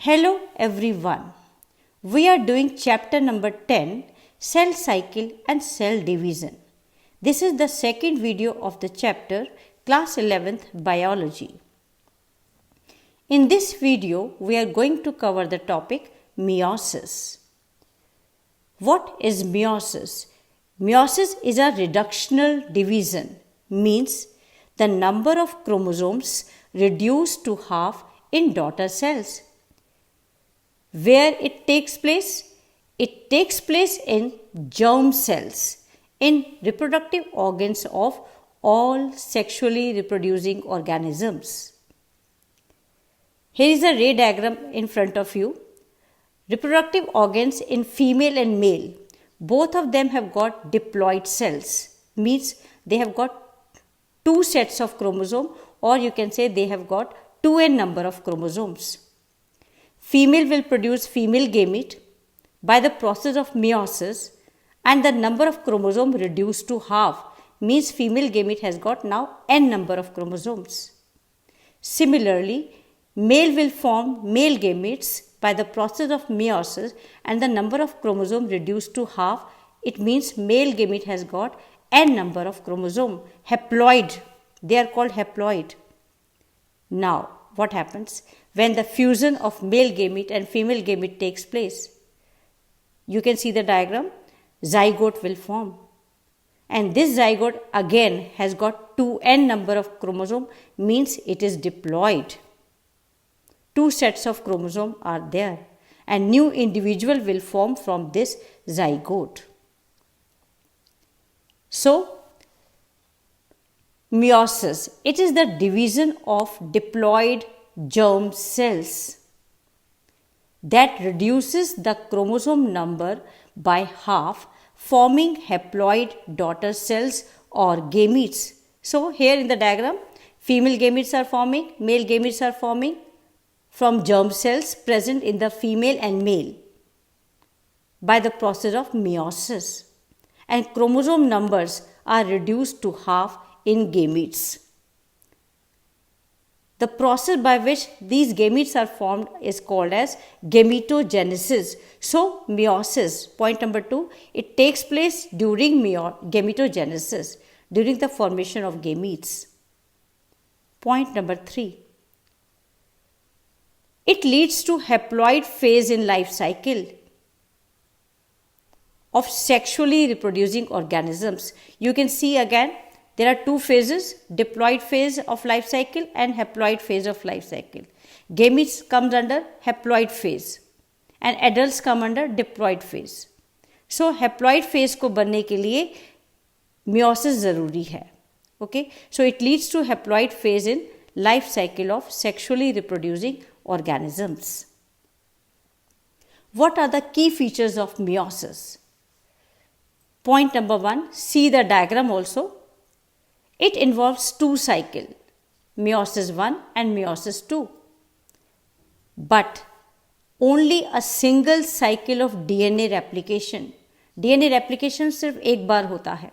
Hello everyone. We are doing chapter number 10, Cell Cycle and Cell Division. This is the second video of the chapter, class 11th Biology. In this video, we are going to cover the topic meiosis. What is meiosis? Meiosis is a reductional division, means the number of chromosomes reduced to half in daughter cells. Where it takes place? It takes place in germ cells, in reproductive organs of all sexually reproducing organisms. Here is a ray diagram in front of you. Reproductive organs in female and male, both of them have got diploid cells, means they have got two sets of chromosome, or you can say they have got 2n number of chromosomes. Female will produce female gamete by the process of meiosis, and the number of chromosome reduced to half, means female gamete has got now n number of chromosomes. Similarly, male will form male gametes by the process of meiosis, and the number of chromosome reduced to half. It means male gamete has got n number of chromosome, haploid. They are called haploid. Now, what happens when the fusion of male gamete and female gamete takes place? You can see the diagram. Zygote will form, and this zygote again has got 2n number of chromosome, means it is diploid. Two sets of chromosome are there, and new individual will form from this zygote. So, meiosis, it is the division of diploid germ cells that reduces the chromosome number by half, forming haploid daughter cells or gametes. So, here in the diagram, female gametes are forming, male gametes are forming from germ cells present in the female and male by the process of meiosis, and chromosome numbers are reduced to half in gametes. The process by which these gametes are formed is called as gametogenesis. So, meiosis, point number 2, it takes place during gametogenesis, during the formation of gametes. Point number 3, it leads to haploid phase in life cycle of sexually reproducing organisms. You can see again, there are two phases, diploid phase of life cycle and haploid phase of life cycle. Gametes comes under haploid phase and adults come under diploid phase. So, haploid phase को बनने के लिए meiosis ज़रूरी है. Okay, so it leads to haploid phase in life cycle of sexually reproducing organisms. What are the key features of meiosis? Point number 1, see the diagram also. It involves two cycles, meiosis 1 and meiosis 2. But only a single cycle of DNA replication. DNA replication सिर्फ एक बार होता है.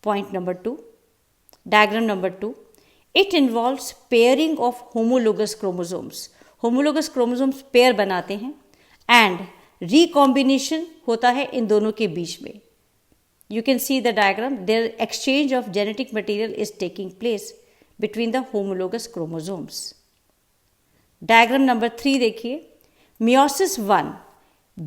Point number 2, diagram number 2. It involves pairing of homologous chromosomes. Homologous chromosomes pair बनाते हैं and recombination होता है इन दोनों के बीच में. You can see the diagram, their exchange of genetic material is taking place between the homologous chromosomes. Diagram number 3 देखिए, meiosis 1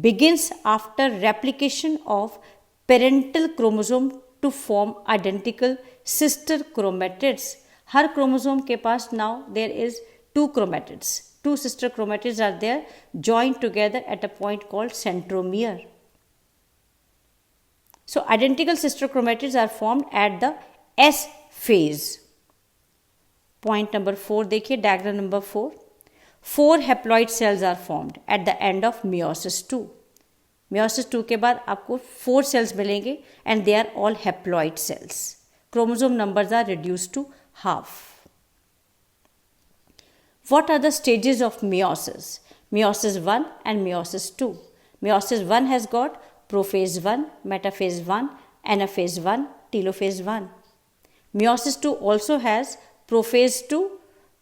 begins after replication of parental chromosome to form identical sister chromatids. Her chromosome के पास now there is two chromatids. Two sister chromatids are there joined together at a point called centromere. So, identical sister chromatids are formed at the S phase. Point number 4 देखिए, diagram number 4. 4 haploid cells are formed at the end of meiosis 2. Meiosis 2 के बाद आपको 4 cells मिलेंगे and they are all haploid cells. Chromosome numbers are reduced to half. What are the stages of meiosis? Meiosis 1 and meiosis 2. Meiosis 1 has got prophase 1, metaphase 1, anaphase 1, telophase 1. Meiosis 2 also has prophase 2,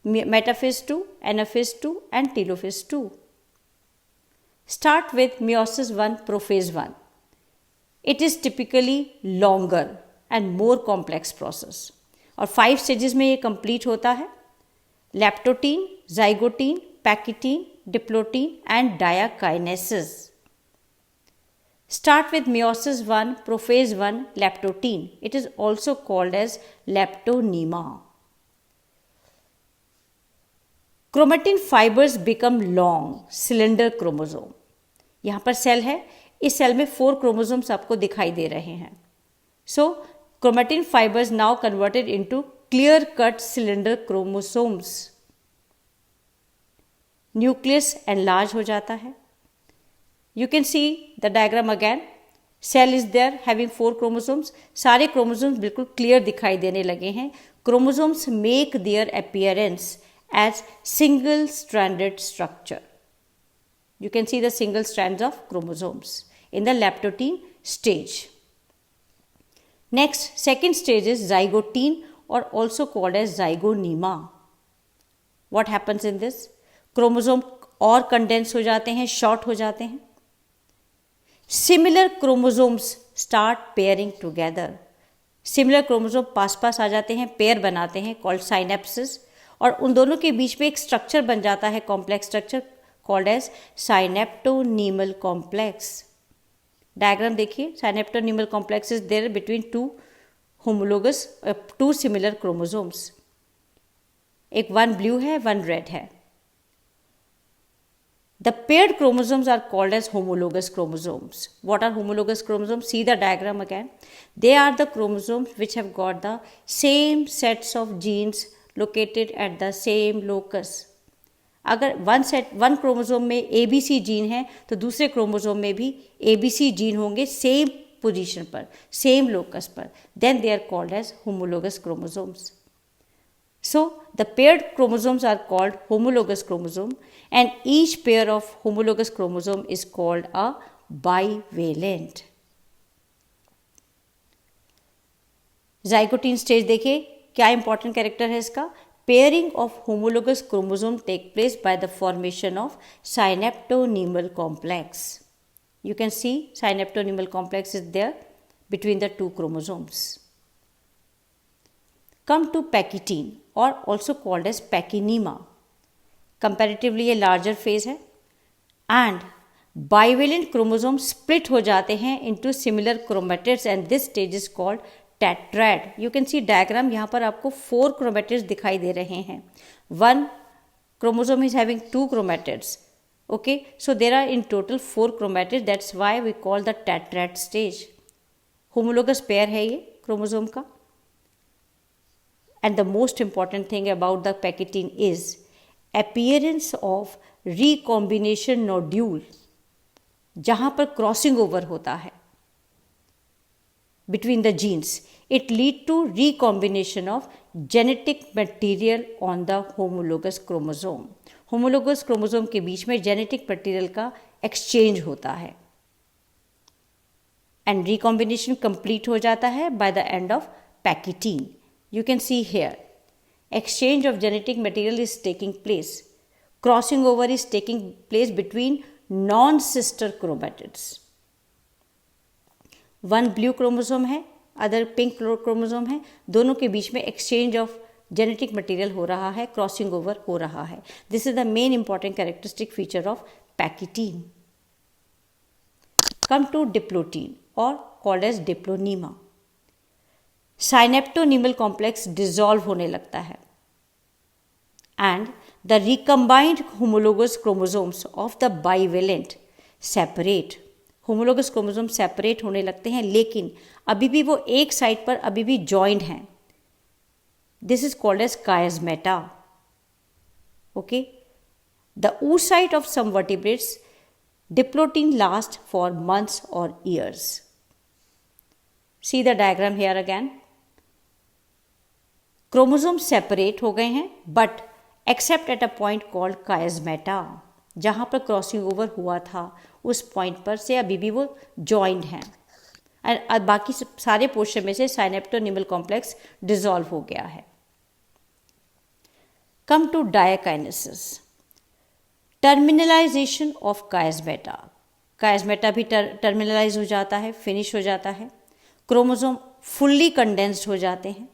metaphase 2, anaphase 2 and telophase 2. Start with meiosis 1, prophase 1. It is typically longer and more complex process और 5 stages में ये complete होता है. Leptotene, zygotín, pachytene, diplotene and diakinesis. Start with meiosis 1, prophase 1, lactotin. It is also called as leptonema. Chromatin fibers become long, cylinder chromosome. यहाँ पर cell है, इस cell में 4 क्रोमोसोम्स आपको दिखाई दे रहे हैं. So, chromatin fibers now converted into clear-cut cylinder chromosomes. Nucleus enlarge हो जाता है. You can see the diagram again. Cell is there having 4 chromosomes. सारे chromosomes बिल्कुल clear दिखाई देने लगे हैं. Chromosomes make their appearance as single-stranded structure. You can see the single strands of chromosomes in the lactotin stage. Next, second stage is zygotín or also called as zygonema. What happens in this? Chromosome और condense हो जाते हैं, short हो जाते हैं. Similar chromosomes start pairing together. Similar chromosome पास पास आ जाते हैं, pair बनाते हैं called synapses और उन दोनों के बीच में एक स्ट्रक्चर बन जाता है, complex structure called as synaptonemal complex. Diagram देखिए, synaptonemal complex is there between two similar chromosomes. एक one blue है, one red है. The paired chromosomes are called as homologous chromosomes. What are homologous chromosomes? See the diagram again. They are the chromosomes which have got the same sets of genes located at the same locus. अगर one chromosome में ABC gene है तो दूसरे chromosome में भी ABC gene होंगे same position पर, same locus पर. Then they are called as homologous chromosomes. So, the paired chromosomes are called homologous chromosome and each pair of homologous chromosome is called a bivalent. Zygotín stage देखिए, क्या important character है इसका? Pairing of homologous chromosome take place by the formation of synaptonemal complex. You can see synaptonemal complex is there between the 2 chromosomes. Come to पैकिटीन or also called as पैकिनीमा. Comparatively ये larger phase है and bivalent chromosomes split हो जाते हैं into similar chromatids and this stage is called tetrad. You can see diagram, यहाँ पर आपको 4 chromatids दिखाई दे रहे हैं. One chromosome is having 2 chromatids. Okay, so there are in total 4 chromatids. That's why we call the tetrad stage. Homologous pair है ये chromosome का. And the most important thing about the पैकिटीन is appearance of recombination nodule, जहाँ पर crossing over होता है between the genes. It lead to recombination of genetic material on the homologous chromosome. Homologous chromosome के बीच में genetic material का exchange होता है and recombination complete हो जाता है by the end of पैकिटीन. You can see here, exchange of genetic material is taking place. Crossing over is taking place between non-sister chromatids. One blue chromosome है, other pink chromosome है, दोनों के बीच में exchange of genetic material हो रहा है, crossing over हो रहा है. This is the main important characteristic feature of पैकिटीन. Come to diplotín or called as diplonema. Synaptonemal complex dissolve होने लगता है and the recombined homologous chromosomes of the bivalent separate. homologous chromosomes separate होने लगते हैं लेकिन अभी भी वो एक साइड पर अभी भी joined हैं. This is called as chiasmata. Okay, the oocyte of some vertebrates, diplotín lasts for months or years. See the diagram here again. Chromosome separate हो गए हैं but except at a point called chiasmata. जहाँ पर crossing over हुआ था उस point पर से अभी भी वो जॉइंड हैं और बाकी सारे पोर्शन में से साइनेप्टोनीमल कॉम्प्लेक्स डिसॉल्व हो गया है. Come to diakinesis. Terminalization of chiasmata. Chiasmata भी टर्मिनलाइज हो जाता है, फिनिश हो जाता है. क्रोमोसोम फुल्ली कंडेंस्ड हो जाते हैं.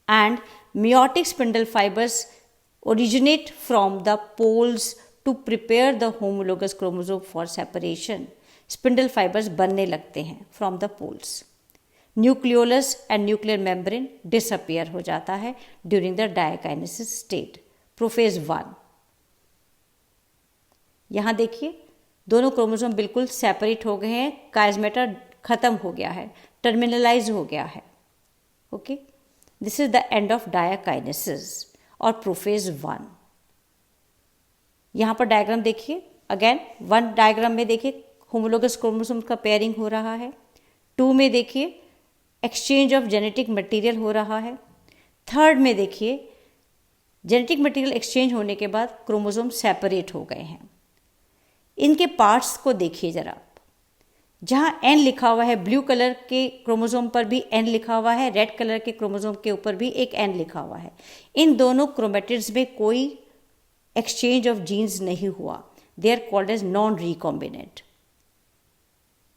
And meiotic spindle fibers originate from the poles to prepare the homologous chromosome for separation. Spindle fibers बनने लगते हैं from the poles. Nucleolus and nuclear membrane disappear हो जाता है during the diakinesis state. Prophase 1. यहाँ देखिए दोनों क्रोमोसोम बिल्कुल सेपरेट हो गए हैं. कायस्मेटा खत्म हो गया है, टर्मिनलाइज हो गया है. Okay, this is the end of diakinesis और प्रोफेज 1. यहाँ पर डायग्राम देखिए. अगेन 1 डायग्राम में देखिए होमोलोगस क्रोमोसोम का पेयरिंग हो रहा है. 2 में देखिए एक्सचेंज ऑफ जेनेटिक मटेरियल हो रहा है. 3rd में देखिए जेनेटिक मटेरियल एक्सचेंज होने के बाद क्रोमोसोम सेपरेट हो गए हैं. इनके पार्ट्स को देखिए जरा. जहाँ N लिखा हुआ है, ब्लू कलर के क्रोमोसोम पर भी N लिखा हुआ है, रेड कलर के क्रोमोसोम के ऊपर भी एक N लिखा हुआ है. इन दोनों क्रोमेटिड्स में कोई एक्सचेंज ऑफ जीन्स नहीं हुआ. They are called as non recombinant.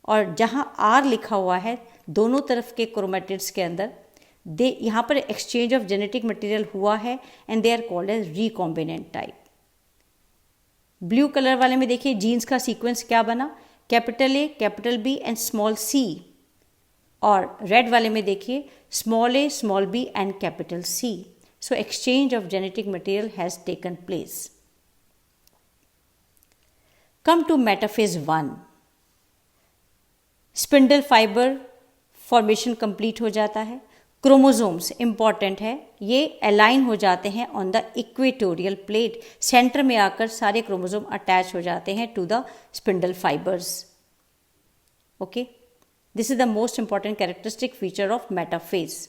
और जहाँ R लिखा हुआ है दोनों तरफ के क्रोमेटिड्स के अंदर, दे यहाँ पर एक्सचेंज ऑफ जेनेटिक मटेरियल हुआ है and they are called as recombinant type. Blue colour वाले में देखिए जीन्स का सीक्वेंस क्या बना, capital A, capital B and small C. और रेड वाले में देखिए small A, small B and capital C. So exchange of genetic material has taken place. Come to metaphase 1. Spindle fibre formation complete हो जाता है. Chromosomes important है, ये align हो जाते हैं on the equatorial plate. Centre में आकर सारे क्रोमोसोम अटैच हो जाते हैं to the spindle fibres. Okay, this is the most important characteristic feature of metaphase.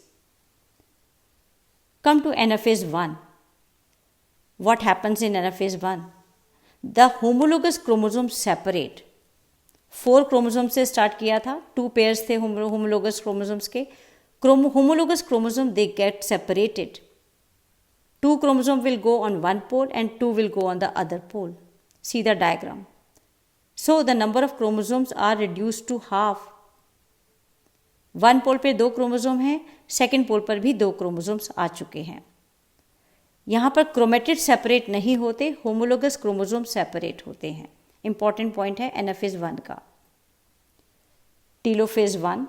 Come to anaphase 1. What happens in anaphase 1? The homologous chromosome separate. 4 chromosome से start किया था, 2 pairs थे होमोलोगस क्रोमोसोम्स के. Homologous chromosome, they get separated. 2 chromosome will go on one pole and 2 will go on the other pole. See the diagram. So the number of chromosomes are reduced to half. One pole पे 2 chromosome हैं, second पोल पर भी 2 chromosomes आ चुके हैं. यहाँ पर chromatid separate नहीं होते, होमोलोगस क्रोमोसोम सेपरेट होते हैं. इंपॉर्टेंट पॉइंट है एनाफेज 1 का. Telophase 1.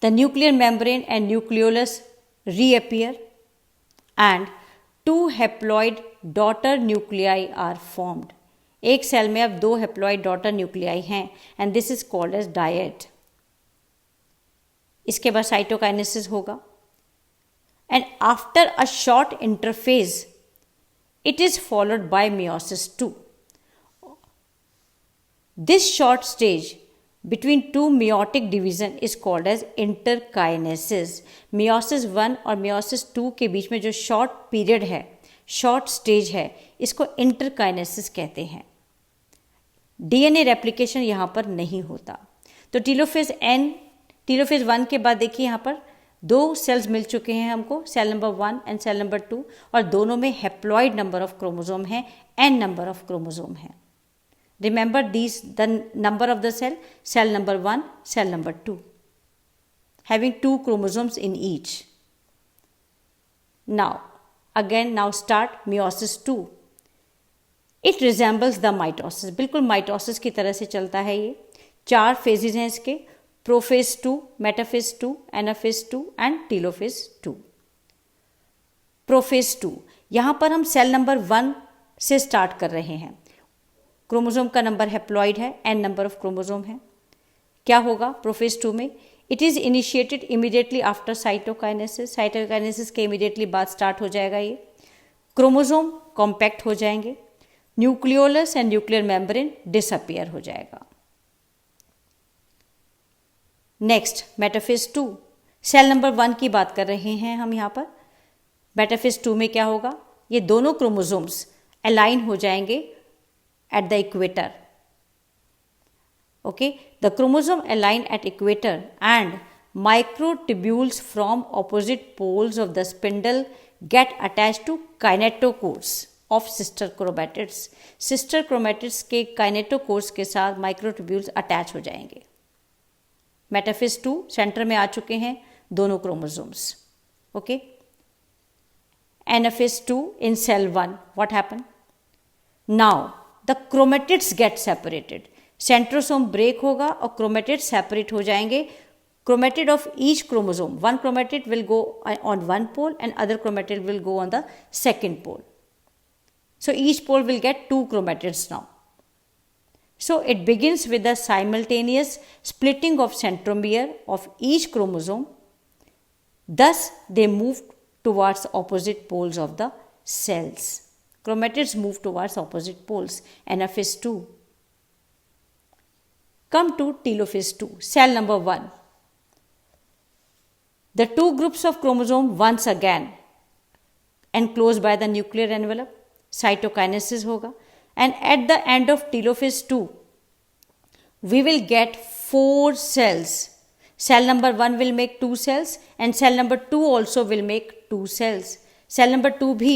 The nuclear membrane and nucleolus reappear and 2 haploid daughter nuclei are formed. एक सेल में अब 2 haploid daughter nuclei हैं and this is called as dyad. इसके बाद साइटोकाइनेसिस होगा and after a short interphase it is followed by meiosis 2. This short stage between 2 meiotic division is called as interkinesis. meiosis 1 और meiosis 2 के बीच में जो short period है, short stage है, इसको इंटरकाइनेसिस कहते हैं. डीएनए रेप्लिकेशन यहाँ पर नहीं होता. तो टीलोफेज 1 के बाद देखिए यहाँ पर 2 सेल्स मिल चुके हैं हमको, cell number 1 and cell number 2, और दोनों में हैप्लॉइड नंबर ऑफ क्रोमोसोम है, n नंबर ऑफ क्रोमोसोम है. Remember these, the number of the cell number 1, cell number 2, having 2 chromosomes in each. Now start meiosis 2. It resembles the mitosis. बिल्कुल mitosis की तरह से चलता है ये. 4 phases हैं इसके, prophase 2, metaphase 2, anaphase 2 and telophase 2. Prophase 2, यहाँ पर हम सेल नंबर 1 से स्टार्ट कर रहे हैं. क्रोमोसोम का नंबर हैप्लॉइड है, n नंबर ऑफ क्रोमोसोम है. क्या होगा प्रोफेज 2 में? It is initiated immediately after cytokinesis. Cytokinesis के इमीडिएटली बाद स्टार्ट हो जाएगा ये. क्रोमोसोम कॉम्पैक्ट हो जाएंगे, nucleolus and nuclear membrane disappear हो जाएगा. नेक्स्ट मेटाफेज 2, सेल नंबर 1 की बात कर रहे हैं हम यहाँ पर. मेटाफेज 2 में क्या होगा? ये दोनों क्रोमोसोम्स अलाइन हो जाएंगे at the equator. Okay, the chromosome align at equator and microtubules from opposite poles of the spindle get attached to kinetochores of sister chromatids. Sister chromatids के kinetochores के साथ microtubules attach हो जाएंगे. Metaphase 2 centre में आ चुके हैं दोनों chromosomes. Okay. Anaphase 2 in cell 1, what happened? Now the chromatids get separated. Centrosome break होगा और क्रोमेटिड सेपरेट हो जाएंगे. Chromatid of each chromosome, one chromatid will go on one pole and other chromatid will go on the second pole. So each pole will get 2 chromatids now. So it begins with the simultaneous splitting of centromere of each chromosome. Thus they move towards opposite poles of the cells. Chromatids move towards opposite poles. Anaphase 2. Come to telophase 2, cell number 1. The two groups of chromosome once again enclosed by the nuclear envelope, cytokinesis होगा, and at the end of telophase 2 we will get 4 cells. Cell number 1 will make 2 cells and cell number 2 also will make 2 cells. Cell number 2 भी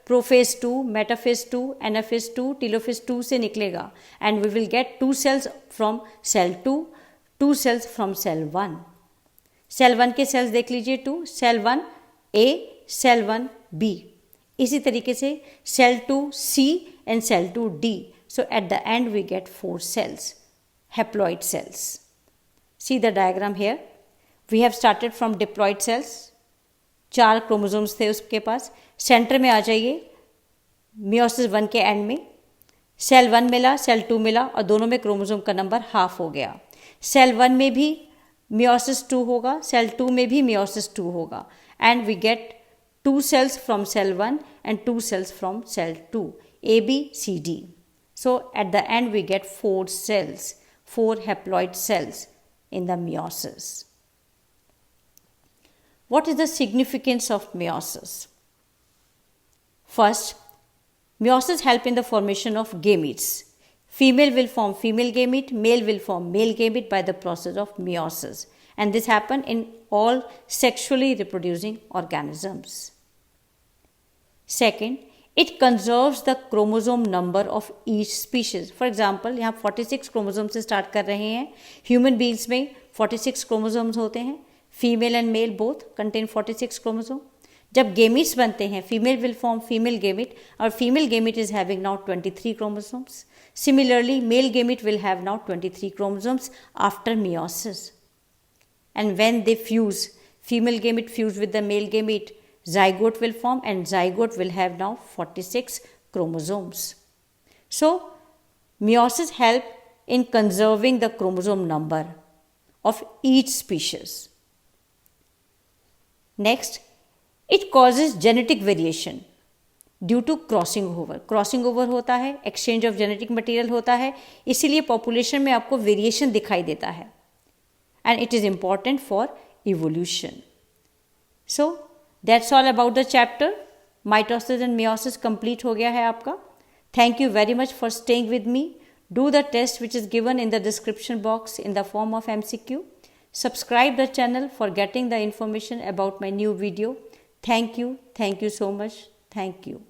prophase 2, metaphase 2, anaphase 2, telophase 2 से निकलेगा and we will get 2 cells from cell 2, 2 cells from cell 1. Cell 1 के sales देख लीजिए 2, cell 1 A, cell 1 B. इसी तरीके से cell 2 C and cell 2 D. So at the end we get 4 cells, haploid cells. See the diagram here. We have started from diploid cells. 4 chromosomes थे उसके पास. Centre में आ जाइए meiosis 1 के and में. Cell 1 मिला, सेल 2 मिला और दोनों में क्रोमोसोम का नंबर हाफ हो गया. सेल 1 में भी meiosis 2 होगा, सेल 2 में भी meiosis 2 होगा and we get 2 cells from cell 1 and 2 cells from cell 2, A, B, C, D. So at the end we get 4 cells, 4 haploid cells in the meiosis. What is the significance of meiosis? First, meiosis help in the formation of gametes. Female will form female gamete, male will form male gamete by the process of meiosis. And this happens in all sexually reproducing organisms. Second, it conserves the chromosome number of each species. For example, यहाँ 46 chromosome से start कर रहे हैं. Human beings में 46 chromosomes होते हैं. Female and male both contain 46 chromosome. जब gametes बनते हैं, female will form female gamete और female gamete is having now 23 chromosomes. Similarly, male gamete will have now 23 chromosomes after meiosis. And when they fuse, female gamete fuse with the male gamete, zygote will form and zygote will have now 46 chromosomes. So, meiosis help in conserving the chromosome number of each species. Next, it causes genetic variation due to crossing over. Crossing over होता है, exchange of genetic material होता है, इसीलिए population में आपको variation दिखाई देता है and it is important for evolution. So that's all about the chapter. Mitosis and meiosis complete हो गया है आपका. Thank you very much for staying with me. Do the test which is given in the description box in the form of MCQ. Subscribe the channel for getting the information about my new video. Thank you so much. Thank you.